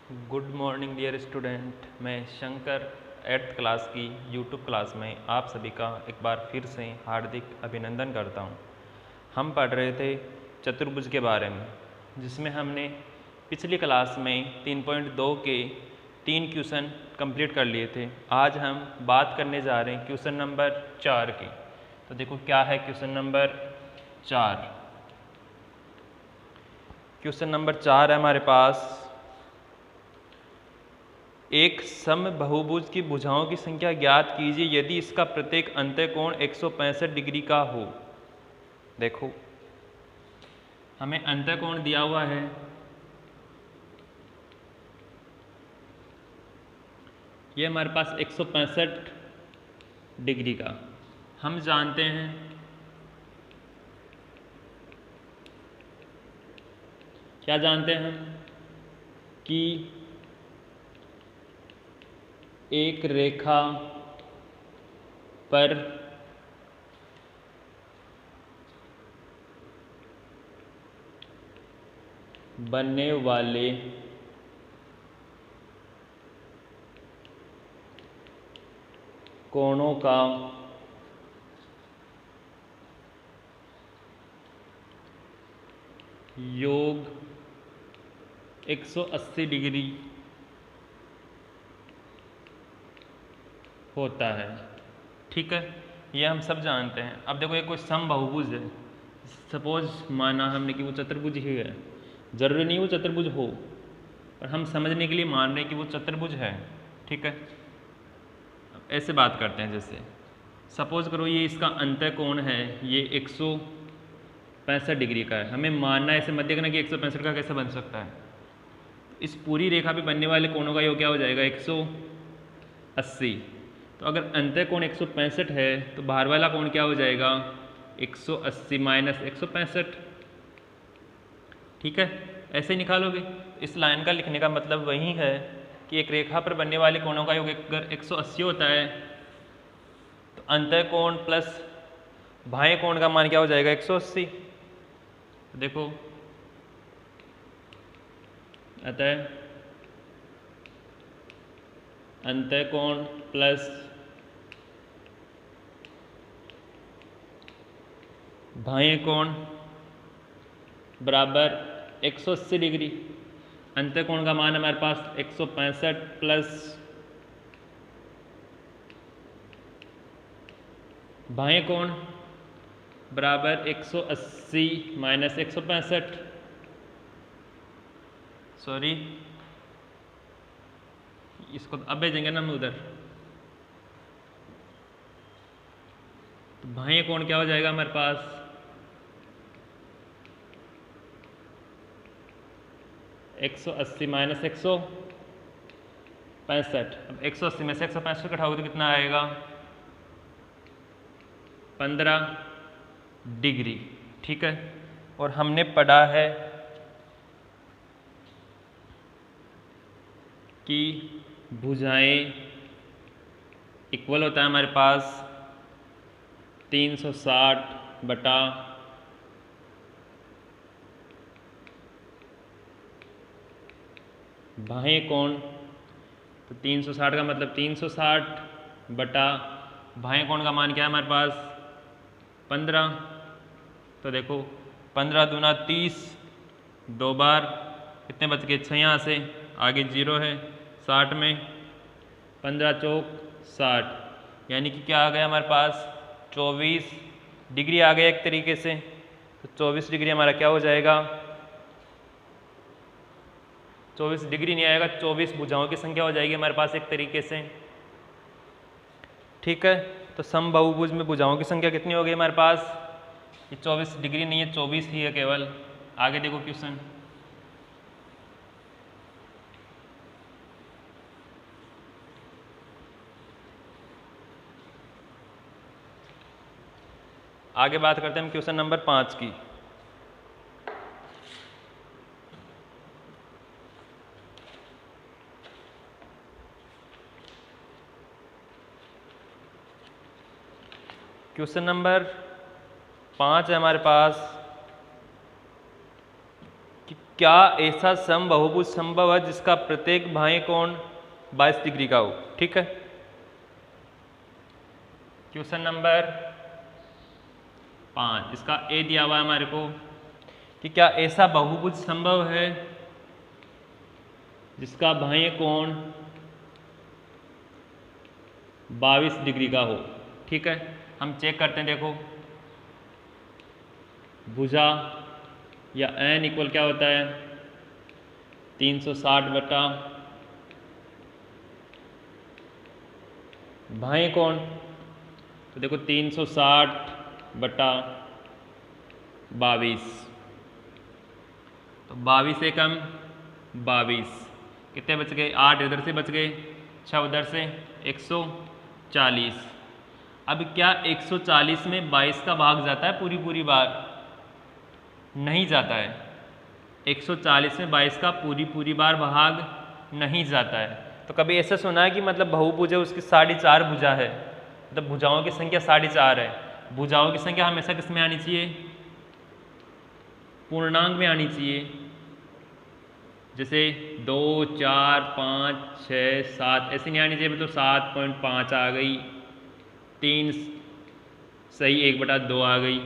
Good morning dear student. मैं Shankar 8th class की YouTube class में आप सभी का एक बार फिर से हार्दिक अभिनंदन करता हूं। हम पढ़ रहे थे चतुर्भुज के बारे में, जिसमें हमने पिछली क्लास में 3.2 के 3 क्वेश्चन कंप्लीट कर लिए थे। आज हम बात करने जा रहे हैं क्वेश्चन नंबर 4 की। तो देखो क्या है क्वेश्चन नंबर 4। क्वेश्चन नंबर 4 है हमारे पास, एक समबहुभुज की भुजाओं की संख्या ज्ञात कीजिए यदि इसका प्रत्येक अंतःकोण 165 डिग्री का हो। देखो हमें अंतःकोण दिया हुआ है, ये हमारे पास 165 डिग्री का। हम जानते हैं क्या जानते हैं हम कि एक रेखा पर बनने वाले कोणों का योग 180 डिग्री होता है। ठीक है, ये हम सब जानते हैं। अब देखो ये कोई समबहुभुज है, सपोज माना हमने कि वो चतुर्भुज ही है, जरूरी नहीं वो चतुर्भुज हो, पर हम समझने के लिए मान रहे हैं कि वो चतुर्भुज है। ठीक है, अब ऐसे बात करते हैं, जैसे सपोज करो ये इसका अंतःकोण है, ये 165 डिग्री का है। हमें मानना है, ऐसे मत देखना कि 165 का कैसे बन सकता है। इस पूरी रेखा पे बनने वाले कोणों का योग क्या हो जाएगा, 180। तो अगर अंतःकोण 165 है तो बाहर वाला कोण क्या हो जाएगा, 180 माइनस 165। ठीक है, ऐसे ही निकालोगे। इस लाइन का लिखने का मतलब वही है कि एक रेखा पर बनने वाले कोणों का योग अगर 180 होता है तो अंतःकोण प्लस बाह्य कोण का मान क्या हो जाएगा, 180। तो देखो अतः अंतःकोण प्लस बाह्य कोण बराबर 180 डिग्री। अंतःकोण का मान हमारे पास 165 प्लस बाह्य कोण बराबर 180 माइनस 165। सॉरी, इसको अब भेजेंगे ना हम उधर। तो बाह्य कोण क्या हो जाएगा हमारे पास, 180 माइनस 165। अब 180 में से 165 घटाओगे तो कितना आएगा, 15 डिग्री। ठीक है, और हमने पढ़ा है कि भुजाएं इक्वल होता है हमारे पास 360 बटा बाह्य कोण। तो 360 का मतलब 360 बटा बाह्य कोण का मान क्या है हमारे पास, 15। तो देखो 15 दूना 30, 2 बार कितने बच गए, 6 यहाँ से आगे 0 है, 60 में 15 चौक 60, यानी कि क्या आ गया हमारे पास, 24 डिग्री आ गया एक तरीके से। तो 24 डिग्री हमारा क्या हो जाएगा, 24 डिग्री नहीं आएगा, 24 भुजाओं की संख्या हो जाएगी हमारे पास एक तरीके से। ठीक है, तो समबहुभुज में भुजाओं की संख्या कितनी हो गई हमारे पास, ये 24 डिग्री नहीं है, 24 ही है केवल। आगे देखो क्वेश्चन, आगे बात करते हैं हम क्वेश्चन नंबर 5 की। क्वेश्चन नंबर 5 है हमारे पास कि क्या ऐसा समबहुभुज संभव है जिसका प्रत्येक बाह्य कोण 22 डिग्री का हो। ठीक है, क्वेश्चन नंबर 5, इसका ए दिया हुआ है हमारे को कि क्या ऐसा बहुभुज संभव है जिसका बाह्य कोण 22 डिग्री का हो। ठीक है, हम चेक करते हैं। देखो भुजा या एन इक्वल क्या होता है 360 बटा बाह्य कोण, तो देखो 360 बटा 22, तो 22 एकम 22, कितने बच गए 8 इधर से बच गए, 6 उधर से, 140। अब क्या 140 में 22 का भाग जाता है पूरी बार? नहीं जाता है। 140 में 22 का पूरी बार भाग नहीं जाता है। तो कभी ऐसा सुना है कि मतलब बहुभुज है उसकी 4.5 भुजा है, मतलब भुजाओं की संख्या 4.5 है। भुजाओं की संख्या हमेशा किस में आनी चाहिए? पूर्णांक में आनी चाहिए। जैसे 2, 4, 5, 6, 7 ऐसी नहीं आनी चाहिए, मतलब 7.5 आ गई, 3 सही 1/2 आ गई।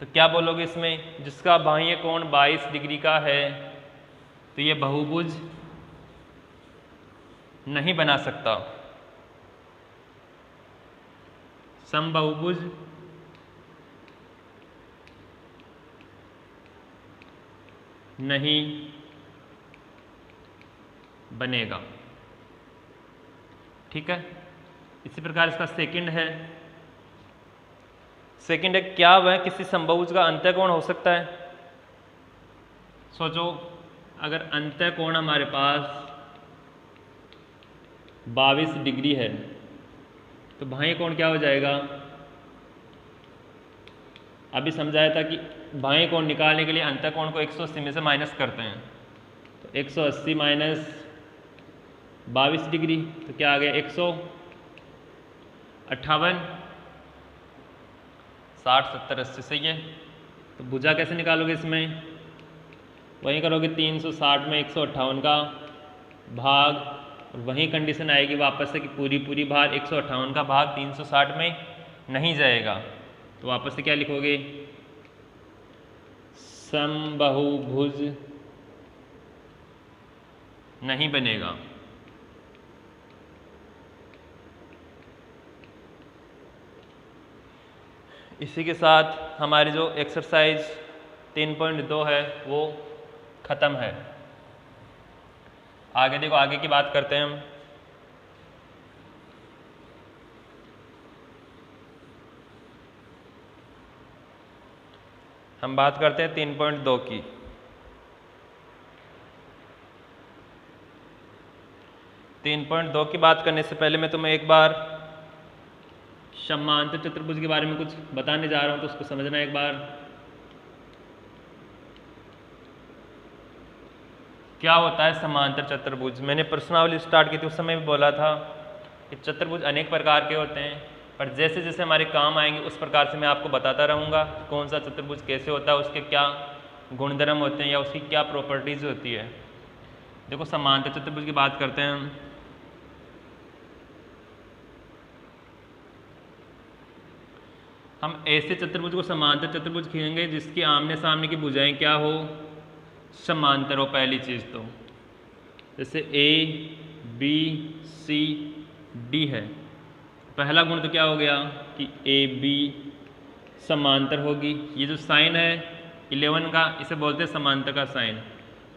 तो क्या बोलोगे इसमें? जिसका बाह्य कोण 22 डिग्री का है तो ये बहुभुज नहीं बना सकता। समबहुभुज नहीं बनेगा। ठीक है, इसी प्रकार इसका सेकंड है। सेकंड है, क्या वह किसी समबहुभुज का अंतःकोण हो सकता है? सोचो, अगर अंतःकोण हमारे पास 22 डिग्री है तो बाह्य कोण क्या हो जाएगा? अभी समझाया था कि बाह्य कोण निकालने के लिए अंतःकोण को 180 में से माइनस करते हैं, तो 180 माइनस 22 डिग्री, तो क्या आ गया 158, 60, 70, 80 सही है। तो भुजा कैसे निकालोगे इसमें? वहीं करोगे 360 में 158 का भाग, और वहीं कंडीशन आएगी वापस से कि पूरी बार 158 का भाग 360 में नहीं जाएगा। तो वापस से क्या लिखोगे? समबहुभुज नहीं बनेगा। इसी के साथ हमारी जो एक्सरसाइज 3.2 है वो ख़त्म है। आगे देखो, आगे की बात करते हैं हम बात करते हैं 3.2 की। 3.2 की बात करने से पहले मैं तुम्हें एक बार समांतर चतुर्भुज के बारे में कुछ बताने जा रहा हूं, तो उसको समझना एक बार। क्या होता है समांतर चतुर्भुज? मैंने प्रश्नावली स्टार्ट की थी उस समय भी बोला था कि चतुर्भुज अनेक प्रकार के होते हैं, पर जैसे जैसे हमारे काम आएंगे उस प्रकार से मैं आपको बताता रहूँगा कौन सा चतुर्भुज कैसे होता है, उसके क्या गुणधर्म होते हैं या उसकी क्या प्रॉपर्टीज होती है। देखो समांतर चतुर्भुज की बात करते हैं हम ऐसे चतुर्भुज को समांतर चतुर्भुज खींचेंगे जिसकी आमने सामने की भुजाएं क्या हो? समांतर हो। पहली चीज़ तो जैसे ए बी सी डी है, पहला गुण तो क्या हो गया कि ए बी समांतर होगी। ये जो साइन है 11 का, इसे बोलते हैं समांतर का साइन।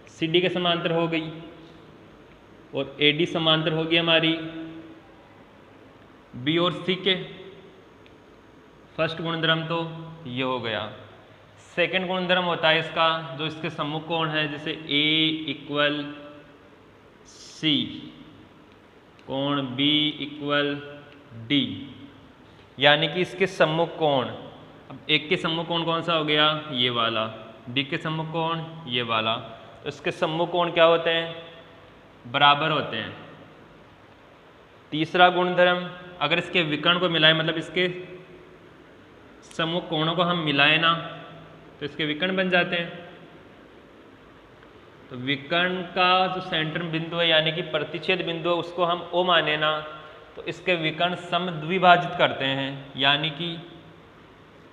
सी डी के समांतर हो गई, और ए डी समांतर होगी हमारी बी और सी के। फर्स्ट गुणधर्म तो ये हो गया। सेकंड गुणधर्म होता है इसका जो इसके सम्मुख कोण है, जैसे ए इक्वल सी, कोण बी इक्वल डी, यानी कि इसके सम्मुख कोण। अब एक के सम्मुख कोण कौन सा हो गया? ये वाला। डी के सम्मुख कोण ये वाला। तो इसके सम्मुख कोण क्या होते हैं? बराबर होते हैं। तीसरा गुणधर्म, अगर इसके विकर्ण को मिलाएं, मतलब इसके सम्मुख कोणों को हम मिलाएं ना, तो इसके विकर्ण बन जाते हैं। तो विकर्ण का जो सेंटर बिंदु है यानी कि प्रतिच्छेद बिंदु है उसको हम O माने ना, तो इसके विकर्ण समद्विभाजित करते हैं, यानी कि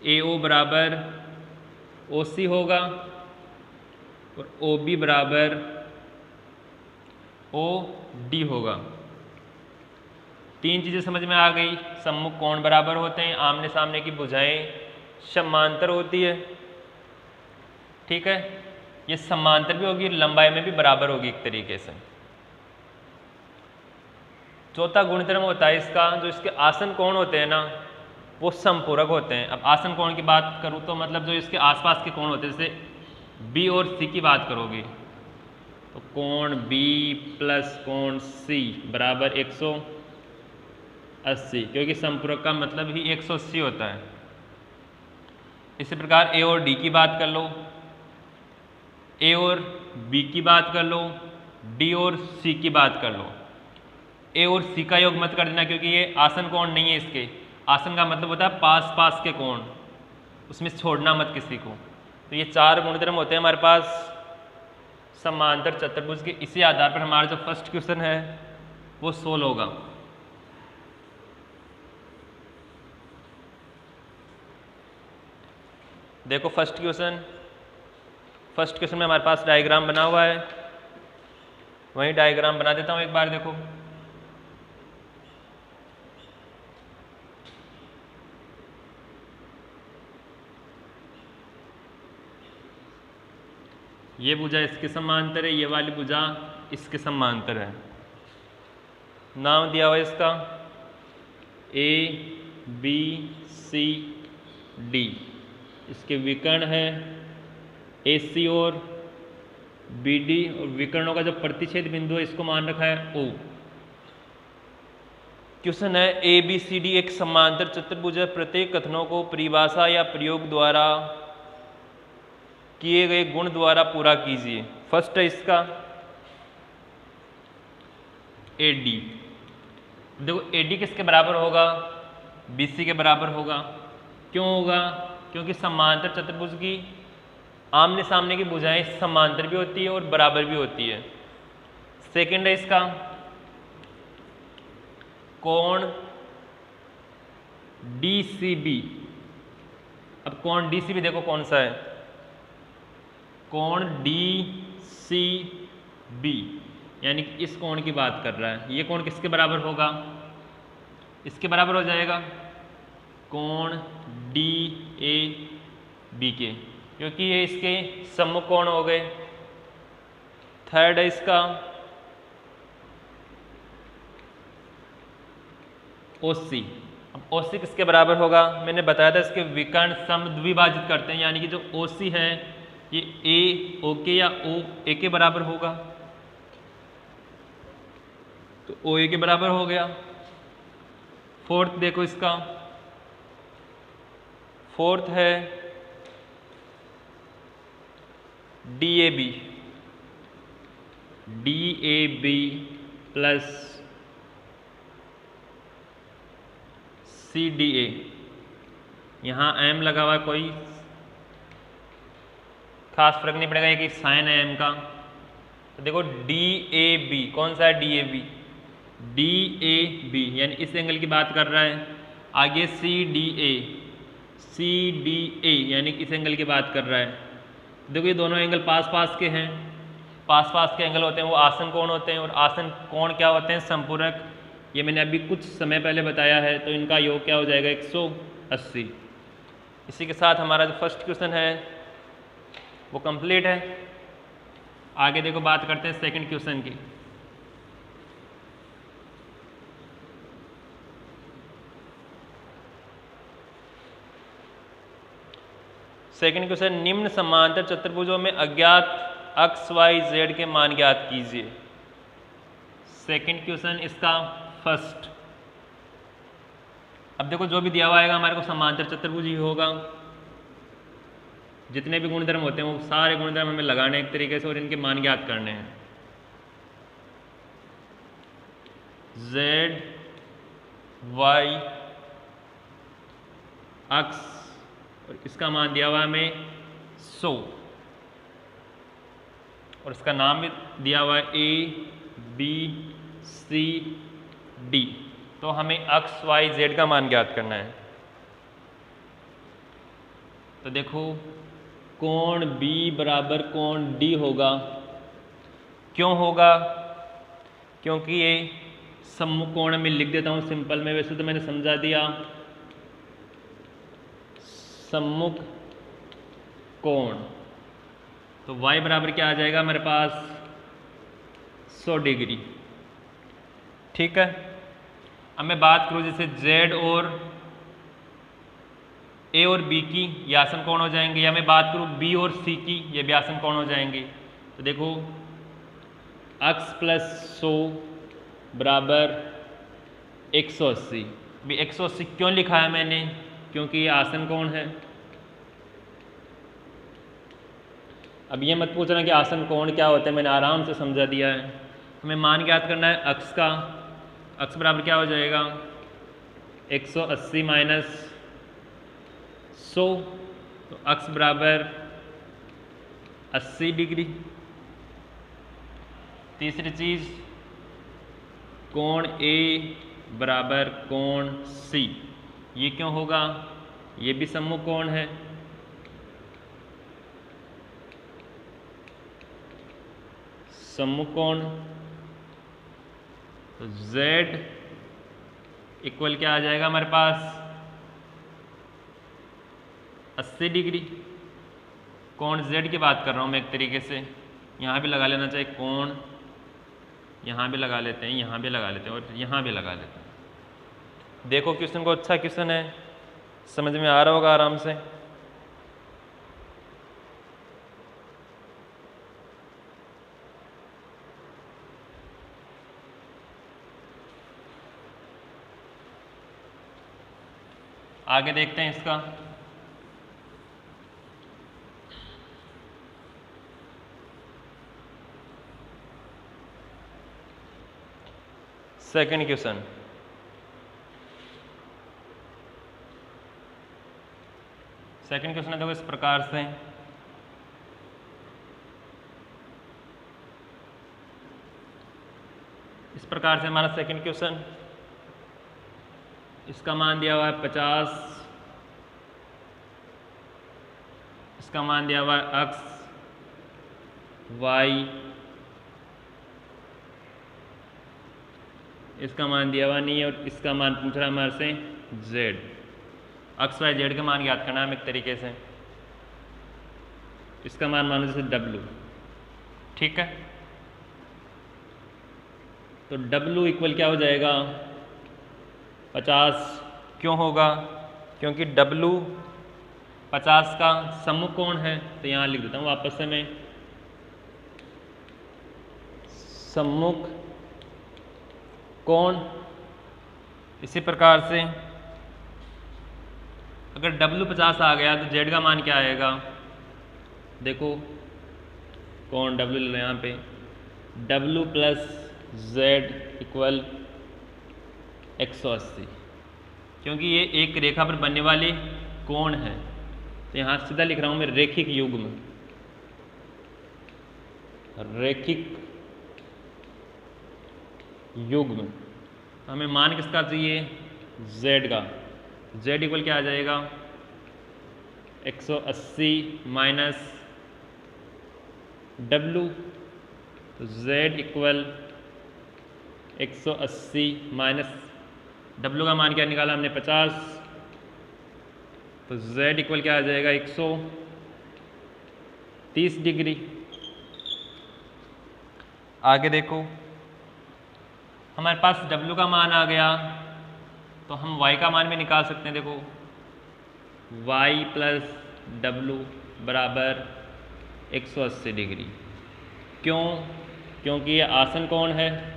AO बराबर OC होगा और OB बराबर OD होगा। तीन चीज़ें समझ में आ गई। सम्मुख कोण बराबर होते हैं, आमने सामने की भुजाएं समांतर होती है, ठीक है, ये समांतर भी होगी, लंबाई में भी बराबर होगी एक तरीके से। चौथा गुणधर्म होता है इसका, जो इसके आसन कोण होते हैं ना वो समपूरक होते हैं। अब आसन कोण की बात करूँ तो मतलब जो इसके आसपास के कोण होते हैं, जैसे B और C की बात करोगे तो कोण B प्लस कोण C बराबर 180, क्योंकि समपूरक का मतलब ही 180 होता है। इसी प्रकार A और D की बात कर लो, A और B की बात कर लो, D और C की बात कर लो। A और C का योग मत कर देना, क्योंकि ये आसन कोण नहीं है। इसके आसन का मतलब होता है पास पास के कोण, उसमें छोड़ना मत किसी को। तो ये चार गुणधर्म होते हैं हमारे पास समांतर चतुर्भुज के। इसी आधार पर हमारा जो फर्स्ट क्वेश्चन है वो सोल्व होगा। देखो फर्स्ट क्वेश्चन में हमारे पास डायग्राम बना हुआ है, वही डायग्राम बना देता हूँ एक बार। देखो ये भुजा इसके समांतर है, ये वाली भुजा इसके समांतर है। नाम दिया हुआ है इसका ABCD। इसके विकर्ण है AC और BD, और विकर्णों का जो प्रतिच्छेद बिंदु है इसको मान रखा है O। क्वेश्चन है ABCD एक समांतर चतुर्भुज है, प्रत्येक कथनों को परिभाषा या प्रयोग द्वारा किए गए गुण द्वारा पूरा कीजिए। फर्स्ट है इसका AD। देखो AD किसके बराबर होगा? BC के बराबर होगा। क्यों होगा? क्योंकि समांतर चतुर्भुज की आमने सामने की भुजाएं समांतर भी होती है और बराबर भी होती है। सेकंड है इसका कोण DCB। अब कोण DCB देखो कौन सा है, कोण DCB यानी कि इस कोण की बात कर रहा है। ये कोण किसके बराबर होगा? इसके बराबर हो जाएगा कोण DAB के, क्योंकि ये इसके सम्मुख कोण हो गए। थर्ड है इसका OC। अब OC किसके बराबर होगा? मैंने बताया था इसके विकर्ण समद्विभाजित करते हैं, यानी कि जो OC है ये AO के या OA के बराबर होगा, तो OA के बराबर हो गया। फोर्थ देखो इसका, फोर्थ है DAB प्लस CDA। यहाँ M लगा हुआ, कोई खास फर्क नहीं पड़ेगा, कि साइन है M का। तो देखो DAB कौन सा है? DAB यानी इस एंगल की बात कर रहा है। आगे CDA यानी इस एंगल की बात कर रहा है। देखो ये दोनों एंगल पास पास के हैं। पास पास के एंगल होते हैं वो आसन कोण होते हैं, और आसन कोण क्या होते हैं? संपूरक। ये मैंने अभी कुछ समय पहले बताया है, तो इनका योग क्या हो जाएगा? 180। इसी के साथ हमारा जो फर्स्ट क्वेश्चन है वो कंप्लीट है। आगे देखो बात करते हैं सेकंड क्वेश्चन की। सेकंड क्वेश्चन, निम्न समांतर चतुर्भुजों में अज्ञात x y z के मान ज्ञात कीजिए। सेकंड क्वेश्चन इसका फर्स्ट। अब देखो जो भी दिया हुआ आएगा हमारे को समांतर चतुर्भुज ही होगा। जितने भी गुणधर्म होते हैं वो सारे गुणधर्म हमें लगाने एक तरीके से और इनके मान ज्ञात करने हैं। z y x और इसका मान दिया हुआ हमें 100, और इसका नाम भी दिया हुआ है ए बी सी डी। तो हमें एक्स वाई जेड का मान ज्ञात करना है। तो देखो कोण B बराबर कोण D होगा। क्यों होगा? क्योंकि ये सम्मुख कोण में लिख देता हूँ सिंपल में, वैसे तो मैंने समझा दिया। सम्मुख कोण तो y बराबर क्या आ जाएगा मेरे पास 100 डिग्री। ठीक है। अब मैं बात करूँ जैसे Z और A और B की, ये आसन कोण हो जाएंगे, या मैं बात करूँ B और C की, ये भी आसन कोण हो जाएंगे। तो देखो x प्लस 100 बराबर 180। भी 180 क्यों लिखा है मैंने? क्योंकि ये आसन कोण है। अब ये मत पूछना कि आसन कोण क्या होता है, मैंने आराम से समझा दिया है। हमें मान ज्ञात करना है x का। x बराबर क्या हो जाएगा 180 माइनस 100, तो x बराबर 80 डिग्री। तीसरी चीज कोण A बराबर कोण C, ये क्यों होगा? ये भी सम्मुख कोण है। सम्मुख कोण तो Z इक्वल क्या आ जाएगा हमारे पास 80 डिग्री। कोण Z की बात कर रहा हूँ मैं एक तरीके से, यहाँ भी लगा लेना चाहिए कोण, यहाँ भी लगा लेते हैं, यहाँ भी लगा लेते हैं और यहाँ भी लगा लेते हैं। देखो क्वेश्चन को, अच्छा क्वेश्चन है, समझ में आ रहा होगा आराम से। आगे देखते हैं इसका। सेकंड क्वेश्चन, है देखो इस प्रकार से। इस प्रकार से हमारा सेकंड क्वेश्चन, इसका मान दिया हुआ है 50, इसका मान दिया हुआ है x y, इसका मान दिया हुआ नहीं है और इसका मान पूछ रहा है हमारे से z। x y z का मान ज्ञात करना है एक तरीके से। इसका मान मानो जैसे w। ठीक है। तो w इक्वल क्या हो जाएगा 50। क्यों होगा? क्योंकि w 50 का सम्मुख कोण है। तो यहाँ लिख देता हूँ वापस से मैं, सम्मुख कोण। इसी प्रकार से अगर w 50 आ गया तो z का मान क्या आएगा? देखो कोण w ले लो यहाँ पे, w प्लस z इक्वल 180। क्योंकि ये एक रेखा पर बनने वाले कोण है, तो यहाँ सीधा लिख रहा हूँ मैं रैखिक युग्म। रैखिक युग्म। हमें मान किसका चाहिए? z का। z इक्वल क्या आ जाएगा 180 माइनस w, तो z इक्वल 180 माइनस w का मान क्या निकाला हमने 50, तो z इक्वल क्या आ जाएगा 130 डिग्री। आगे देखो हमारे पास w का मान आ गया, तो हम y का मान भी निकाल सकते हैं। देखो y प्लस w बराबर 180 डिग्री। क्यों? क्योंकि ये आसन कोण है।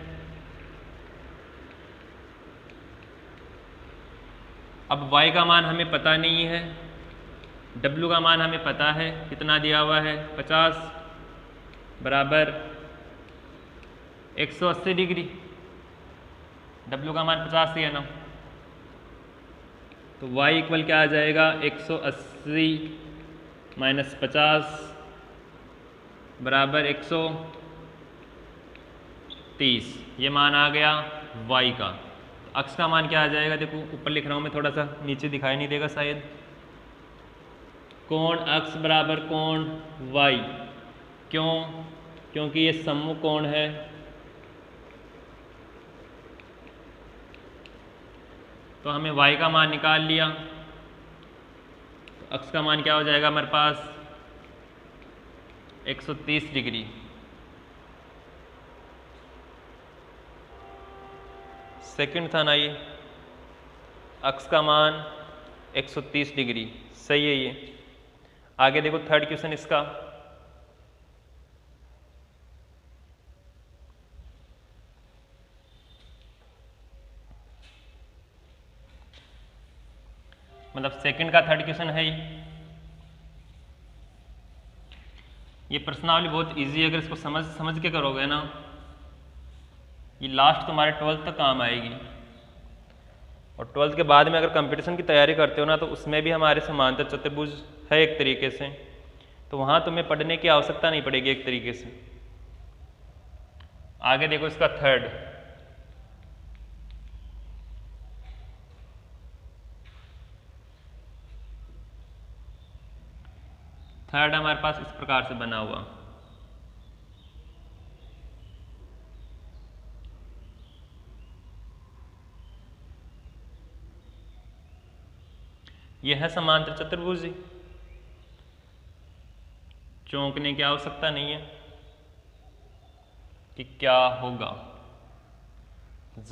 अब y का मान हमें पता नहीं है, w का मान हमें पता है, कितना दिया हुआ है 50 बराबर 180 डिग्री। w का मान 50 ही है ना, तो y इक्वल क्या आ जाएगा 180 माइनस 50, बराबर 130, ये मान आ गया y का। अक्स का मान क्या आ जाएगा, देखो ऊपर लिख रहा हूँ मैं, थोड़ा सा नीचे दिखाई नहीं देगा शायद। कोण अक्स बराबर कोण y, क्यों? क्योंकि ये सम्मुख कोण है। तो हमें y का मान निकाल लिया, तो अक्स का मान क्या हो जाएगा हमारे पास 130 डिग्री। सेकंड था ना ये, अक्स का मान 130 डिग्री, सही है ये। आगे देखो थर्ड क्वेश्चन इसका, मतलब सेकंड का थर्ड क्वेश्चन है ये प्रश्नावली बहुत इजी है, अगर इसको समझ के करोगे ना, ये लास्ट तुम्हारे 12th तक काम आएगी। और 12th के बाद में अगर कंपटीशन की तैयारी करते हो ना, तो उसमें भी हमारे समांतर चतुर्भुज है एक तरीके से, तो वहाँ तुम्हें पढ़ने की आवश्यकता नहीं पड़ेगी एक तरीके से। आगे देखो इसका थर्ड, हमारे पास इस प्रकार से बना हुआ। यह है समांतर चतुर्भुज, चौंकने की आवश्यकता नहीं है कि क्या होगा। Z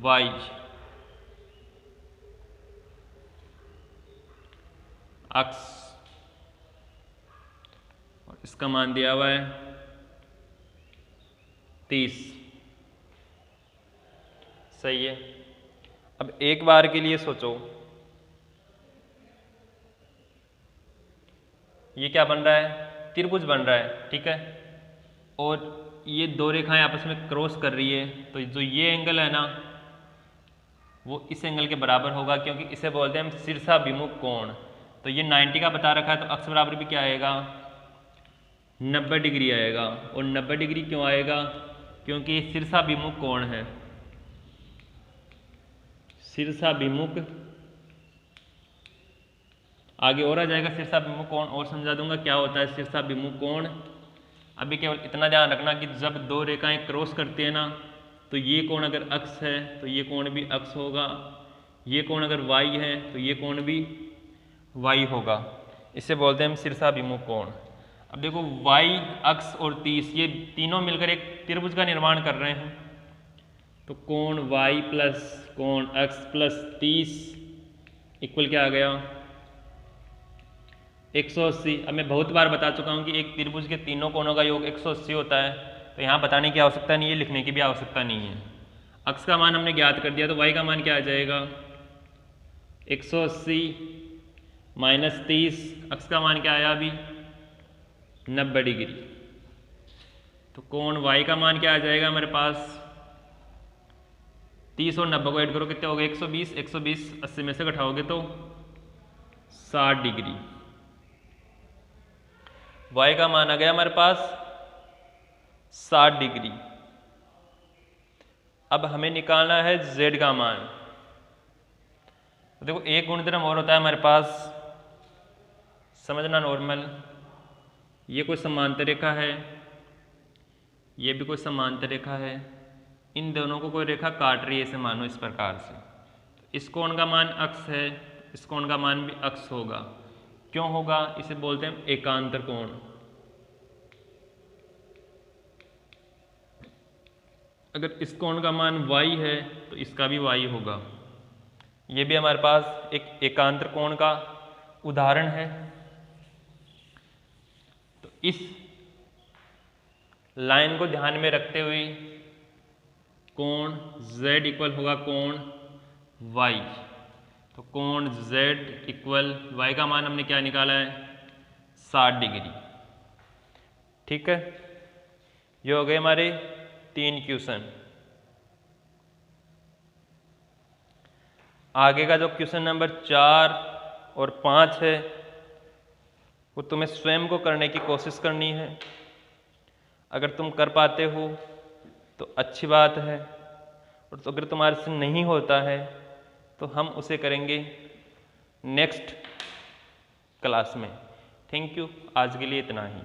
Y अक्स, और इसका मान दिया हुआ है 30, सही है। अब एक बार के लिए सोचो, ये क्या बन रहा है, त्रिभुज बन रहा है, ठीक है, और ये दो रेखाएं आपस में क्रॉस कर रही है, तो जो ये एंगल है ना, वो इस एंगल के बराबर होगा, क्योंकि इसे बोलते हैं हम शीर्षाभिमुख कोण। तो ये 90 का बता रखा है, तो अक्स बराबर भी क्या आएगा 90 डिग्री आएगा। और 90 डिग्री क्यों आएगा, क्योंकि ये शीर्षाभिमुख कोण है। शीर्षाभिमुख, आगे और आ जाएगा शीर्षाभिमुख कोण, और समझा दूंगा क्या होता है शीर्षाभिमुख कोण। अभी केवल इतना ध्यान रखना कि जब दो रेखाएं क्रॉस करती है ना, तो ये कोण अगर अक्स है तो ये कोण भी अक्स होगा, ये कोण अगर वाई है तो ये कोण भी वाई होगा। इसे बोलते हैं हम शीर्षाभिमुख कोण। अब देखो वाई, अक्स और 30, ये तीनों मिलकर एक त्रिभुज का निर्माण कर रहे हैं। तो कोण वाई प्लस कोण अक्स प्लस 30 इक्वल क्या आ गया 180। अब मैं बहुत बार बता चुका हूँ कि एक त्रिभुज के तीनों कोणों का योग 180 होता है, तो यहाँ बताने की आवश्यकता नहीं है, लिखने की भी आवश्यकता नहीं है। अक्स का मान हमने ज्ञात कर दिया, तो वाई का मान क्या आ जाएगा 180 माइनस 30, अक्स का मान क्या आया अभी 90 डिग्री। तो कोण वाई का मान क्या आ जाएगा हमारे पास 30 और 90 को ऐड करो कितने हो गए 120, 120 80 में से घटाओगे तो 60 डिग्री। y का मान आ गया हमारे पास 60 डिग्री। अब हमें निकालना है z का मान। तो देखो एक गुणधर्म और होता है हमारे पास, समझना नॉर्मल, ये कोई समांतर रेखा है, ये भी कोई समांतर रेखा है, इन दोनों को कोई रेखा काट रही है, इसे मानो इस प्रकार से। इस कोण का मान अक्स है, इस कोण का मान भी अक्स होगा। क्यों होगा, इसे बोलते हैं एकांतर कोण। अगर इस कोण का मान y है तो इसका भी y होगा। ये भी हमारे पास एक एकांतर कोण का उदाहरण है। तो इस लाइन को ध्यान में रखते हुए कोण z इक्वल होगा कोण y। तो कोण z इक्वल y का मान हमने क्या निकाला है 60 डिग्री। ठीक है, ये हो गए हमारे 3 क्वेश्चन। आगे का जो क्वेश्चन नंबर 4, और 5 है वो तुम्हें स्वयं को करने की कोशिश करनी है। अगर तुम कर पाते हो तो अच्छी बात है, और तो अगर तुम्हारे से नहीं होता है तो हम उसे करेंगे नेक्स्ट क्लास में। थैंक यू, आज के लिए इतना ही।